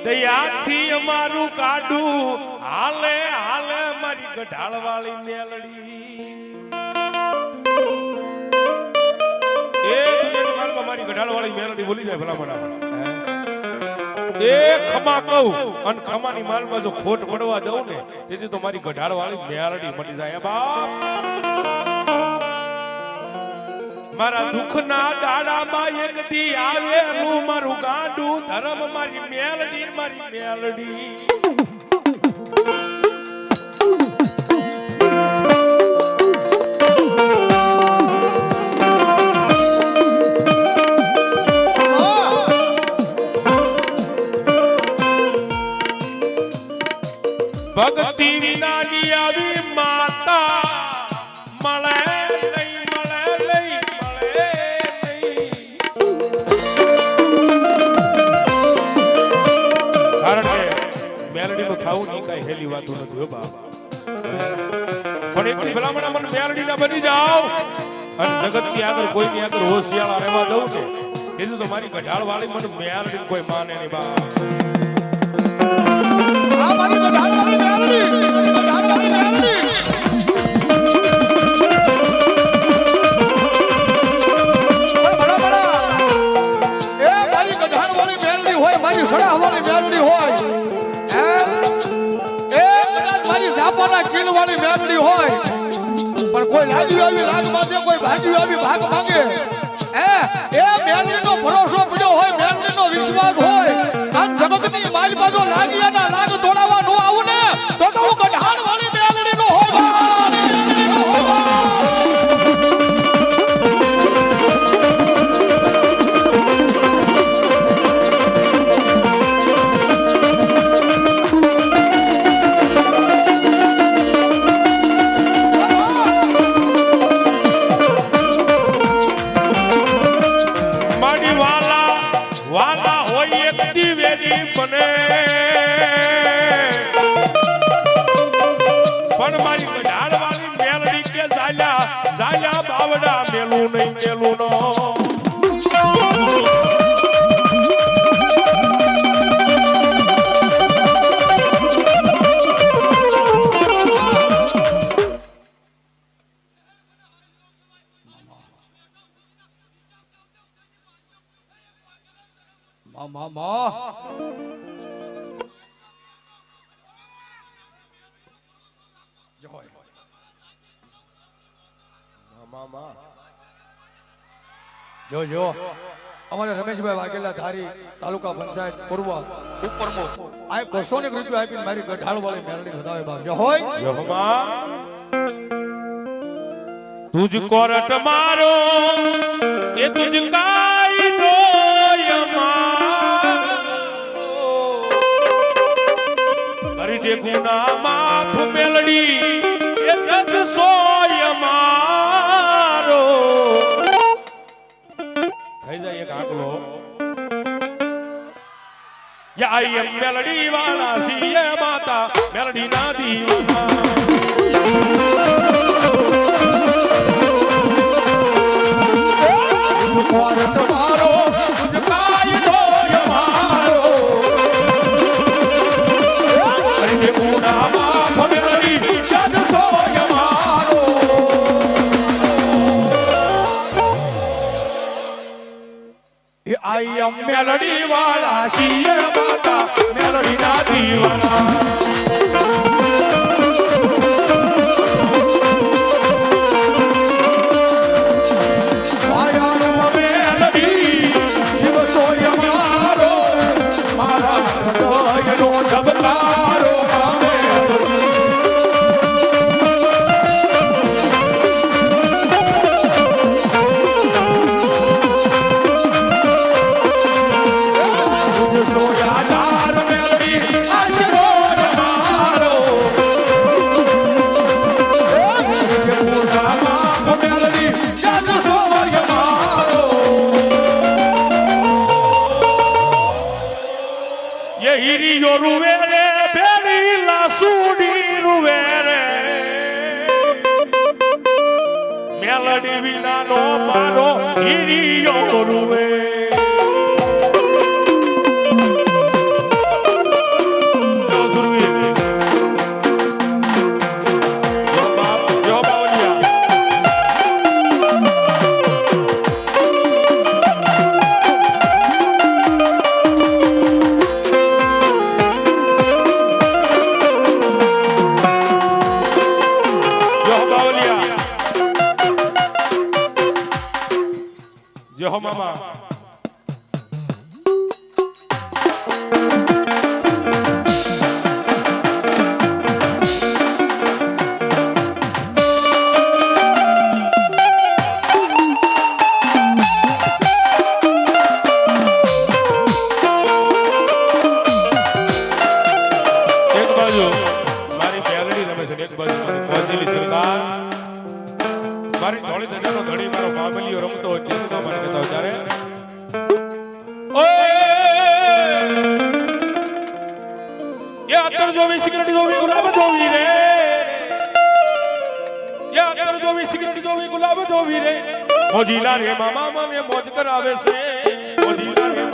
દયાથી અમારું કાઢું હાલે હાલે મારી ગઢાળ વાળી મેલડી એ દુનિયાની માર્ગમાં મારી ગઢાળ વાળી મેલડી બોલી જાય ભલા મને એ ખમા કહું અને ખમાની માલમાં જો ખોટ પડવા દઉં ને તેથી તો મારી ગઢાળ વાળી મેલડી મટી જાય બાપ મારા દુખના દાડામાં એક દી આવેલું મારું ગાંડું ધર્મ મારી મેલડી ભક્તિ વિનાની આવી માતા મળે ખાવું નહીં કઈ હેલી વાતો નથી બાપ પણ એક ભલામણ મને મેલડી ના બની જાવ અને જગત ની આગળ કોઈ ની આગળ હોશિયાર રહેવા દઉં ને કીધું તો મારી ગઢાળ વાળી મને મેલડી કોઈ માને નહીં બાપ આ મારી ગઢાળ વાળી મેલડી એ મારી ગઢાળ વાળી મેલડી હોય મારી સડા વાળી મેલડી હોય જાપાના કિલ વાળી મેલડી હોય પણ કોઈ લાગ્યું આવી લાગ માંગે કોઈ ભાગ્યું આવી ભાગ માંગે એ મેલડીનો ભરોસો પડ્યો હોય મેલડીનો વિશ્વાસ હોય આ જગતની માલમાં જો લાગિયાના લાગ દોડાવા નો આવું ને તો હું ગઢાળ વાળી મેલડીનો હોય જો અમારે રમેશભાઈ વાઘેલા ધારી તાલુકા પંચાયત પૂર્વ ઉપપ્રમુખ આ 200 રૂપિયા આપીને મારી ગઢાળ વાળી મેલડી વધાવે બાપ જો હોય તુજ કોરટ મારો એ તુજ કાઈ દો કરી દે ગુના માફ મેલડી એ જગ સોય મારો થઈ જાય એક આંકલો યા આઈ એમ મેલડી વાળા સીએ માતા મેલડી ના દીવાના તમારો તુજ કાઈ દો મારો કરી દે ગુના માફ મેલડી જગ સોય મારો आई एम मेलडी वाला शीर माता मेलडी ना दीवाना आया मेलडी जीव सोय मारो मारा सोय नो जबकारो મેલડી વિનાનો મારો હીરિયો રૂવે બેહો મામા મારી ધોળી ધજાનો ધણી મારો બાબલીઓ રમતો હોય તેનું મને કહેતા ત્યારે એ અત્તર જોવી સિગરેટ જોવી ગુલાબ જોવી રે એ અત્તર જોવી સિગરેટ જોવી ગુલાબ જોવી રે મોજીલા રે મામા મને મોજ કરાવે છે મોજીલા રે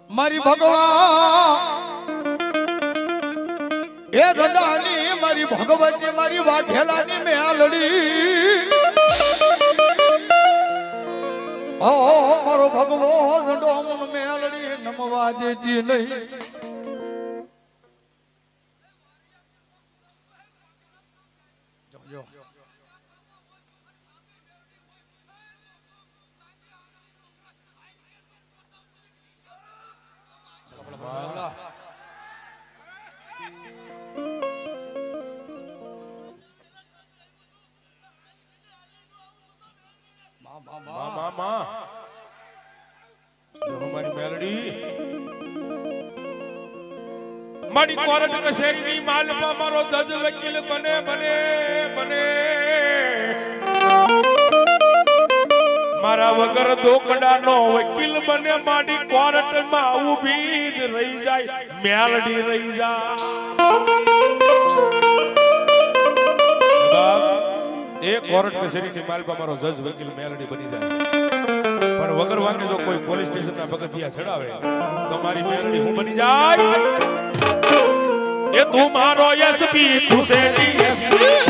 મારી ભગવાન એ ગડાની મારી ભગવતી મારી વાઘેલાની મેલડી ઓ મારો ભગવો ગડો મેલડી નમવા દેતી નહીં મારી મેલડી મારી કોર્ટ કચેરીની માલપા મારો જજ વકીલ બને બને બને મારા વગર દોકડાનો વકીલ બને મારી કોર્ટમાં ઊભી જ રહી જાય મેલડી રહી જાય એ કોર્ટ કચેરીની માલપા મારો જજ વકીલ મેલડી બની જાય પણ વગર વાંકે જો કોઈ પોલીસ સ્ટેશનના પગથિયા ચડાવે તો મારી મેલડી હું બની જાય એ તું મારો એસપી તું છે ડીએસપી